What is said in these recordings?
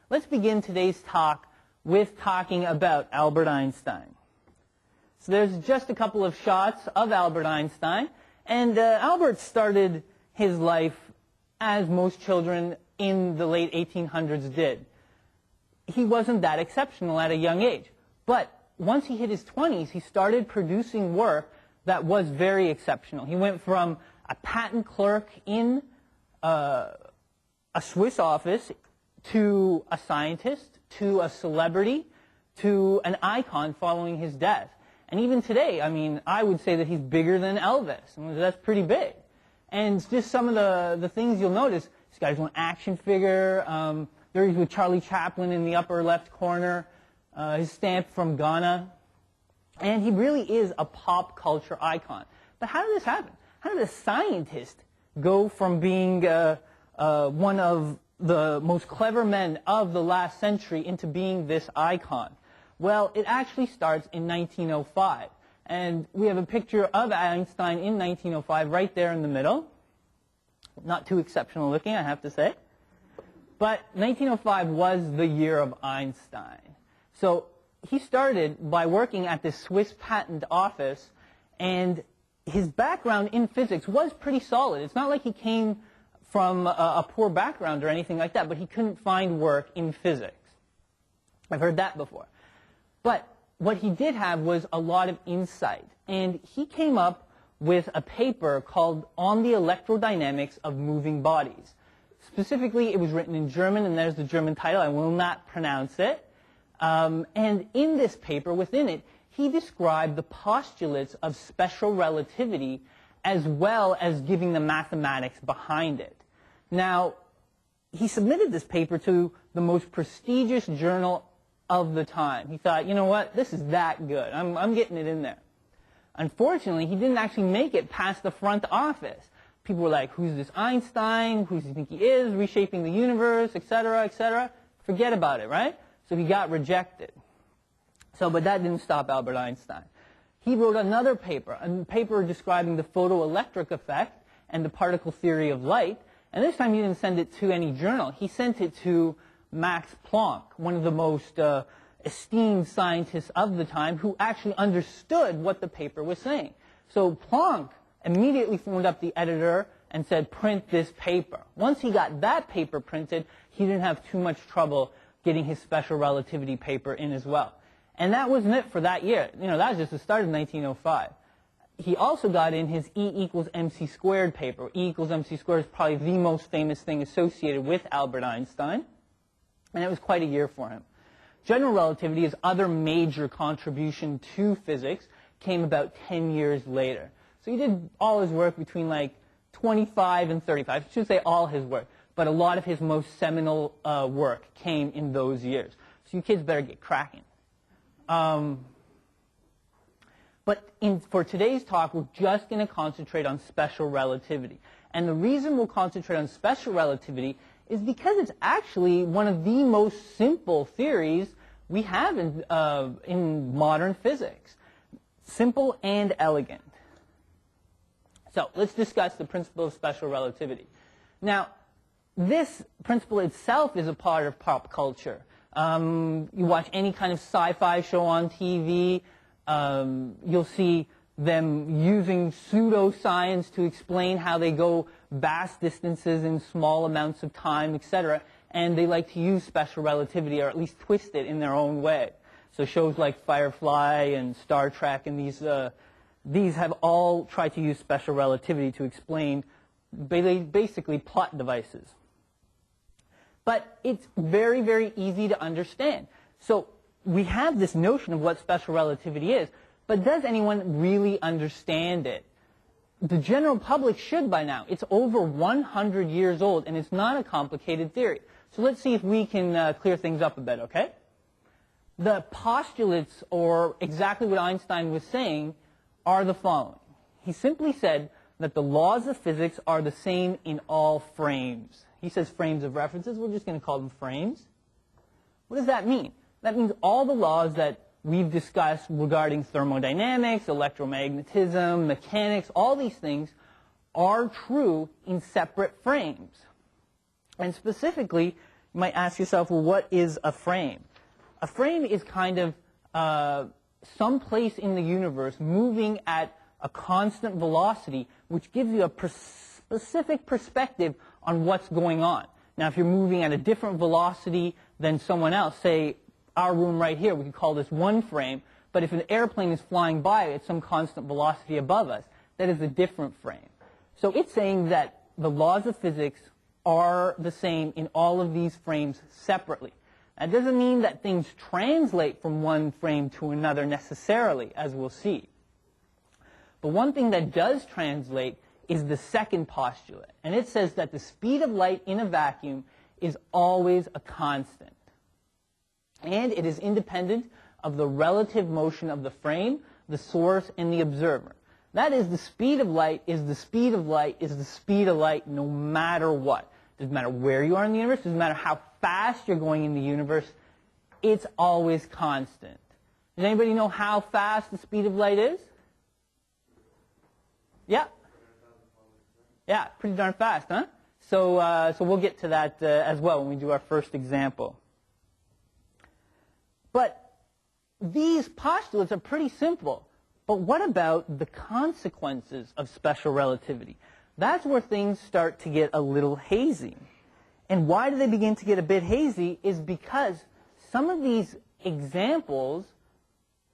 Let's begin today's talk with talking about Albert Einstein. So there's just a couple of shots of Albert Einstein, and Albert started his life as most children in the late 1800s did. He wasn't that exceptional at a young age, but once he hit his 20s, he started producing work that was very exceptional. He went from a patent clerk in a Swiss office to a scientist, to a celebrity, to an icon following his death. And even today, I mean, I would say that he's bigger than Elvis. I mean, that's pretty big. And just some of the things you'll notice, he's got his own action figure. There he's with Charlie Chaplin in the upper left corner. His stamp from Ghana. And he really is a pop culture icon. But how did this happen? How did a scientist go from being one of the most clever men of the last century into being this icon? Well, it actually starts in 1905. And we have a picture of Einstein in 1905 right there in the middle. Not too exceptional looking, I have to say. But 1905 was the year of Einstein. So he started by working at this Swiss patent office, and his background in physics was pretty solid. It's not like he came from a poor background or anything like that, but he couldn't find work in physics. I've heard that before. But what he did have was a lot of insight, and he came up with a paper called On the Electrodynamics of Moving Bodies. Specifically, it was written in German, and there's the German title. I will not pronounce it. And in this paper, within it, he described the postulates of special relativity as well as giving the mathematics behind it. Now, he submitted this paper to the most prestigious journal of the time. He thought, you know what, this is that good. I'm getting it in there. Unfortunately, he didn't actually make it past the front office. People were like, who's this Einstein? Who does he think he is? Reshaping the universe, etc., etc. Forget about it, right? So he got rejected. But that didn't stop Albert Einstein. He wrote another paper, a paper describing the photoelectric effect and the particle theory of light. And this time he didn't send it to any journal. He sent it to Max Planck, one of the most esteemed scientists of the time, who actually understood what the paper was saying. So Planck immediately phoned up the editor and said, print this paper. Once he got that paper printed, he didn't have too much trouble getting his special relativity paper in as well. And that wasn't it for that year. You know, that was just the start of 1905. He also got in his E equals mc squared paper. E equals mc squared is probably the most famous thing associated with Albert Einstein. And it was quite a year for him. General relativity, his other major contribution to physics, came about 10 years later. So he did all his work between like 25 and 35. I should say all his work. But a lot of his most seminal work came in those years. So you kids better get cracking. For today's talk, we're just going to concentrate on special relativity. And the reason we'll concentrate on special relativity is because it's actually one of the most simple theories we have in modern physics. Simple and elegant. So let's discuss the principle of special relativity. Now, this principle itself is a part of pop culture. You watch any kind of sci-fi show on TV, you'll see them using pseudoscience to explain how they go vast distances in small amounts of time, etc. And they like to use special relativity, or at least twist it in their own way. So shows like Firefly and Star Trek and these have all tried to use special relativity to explain basically plot devices. But it's very, very easy to understand. So we have this notion of what special relativity is, but does anyone really understand it? The general public should by now. It's over 100 years old, and it's not a complicated theory. So let's see if we can clear things up a bit, okay? The postulates, or exactly what Einstein was saying, are the following. He simply said that the laws of physics are the same in all frames. He says frames of references. We're just going to call them frames. What does that mean? That means all the laws that we've discussed regarding thermodynamics, electromagnetism, mechanics, all these things are true in separate frames. And specifically, You might ask yourself, well, what is a frame? A frame is kind of some place in the universe moving at a constant velocity, which gives you a specific perspective on what's going on. Now, if you're moving at a different velocity than someone else, say our room right here, we could call this one frame, but if an airplane is flying by at some constant velocity above us, that is a different frame. So it's saying that the laws of physics are the same in all of these frames separately. That doesn't mean that things translate from one frame to another necessarily, as we'll see. But one thing that does translate is the second postulate. And it says that the speed of light in a vacuum is always a constant. And it is independent of the relative motion of the frame, the source, and the observer. That is, the speed of light is the speed of light is the speed of light no matter what. Doesn't matter where you are in the universe, doesn't matter how fast you're going in the universe, it's always constant. Does anybody know how fast the speed of light is? Yeah? Yeah, pretty darn fast, huh? So we'll get to that as well when we do our first example. But these postulates are pretty simple. But what about the consequences of special relativity? That's where things start to get a little hazy. And why do they begin to get a bit hazy is because some of these examples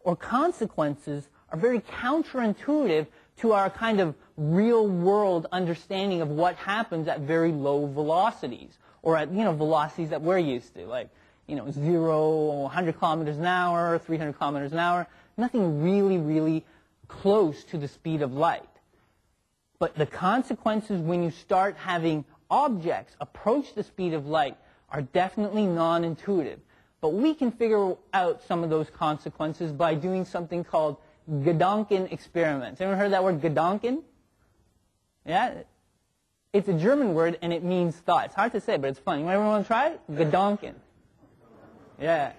or consequences are very counterintuitive to our kind of real-world understanding of what happens at very low velocities, or at, velocities that we're used to, like, 0, 100 kilometers an hour, 300 kilometers an hour, nothing really, really close to the speed of light. But the consequences when you start having objects approach the speed of light are definitely non-intuitive. But we can figure out some of those consequences by doing something called Gedanken Experiments. Anyone heard that word Gedanken? Yeah? It's a German word and it means thought. It's hard to say, but it's fun. You might want to try it? Gedanken. Yeah.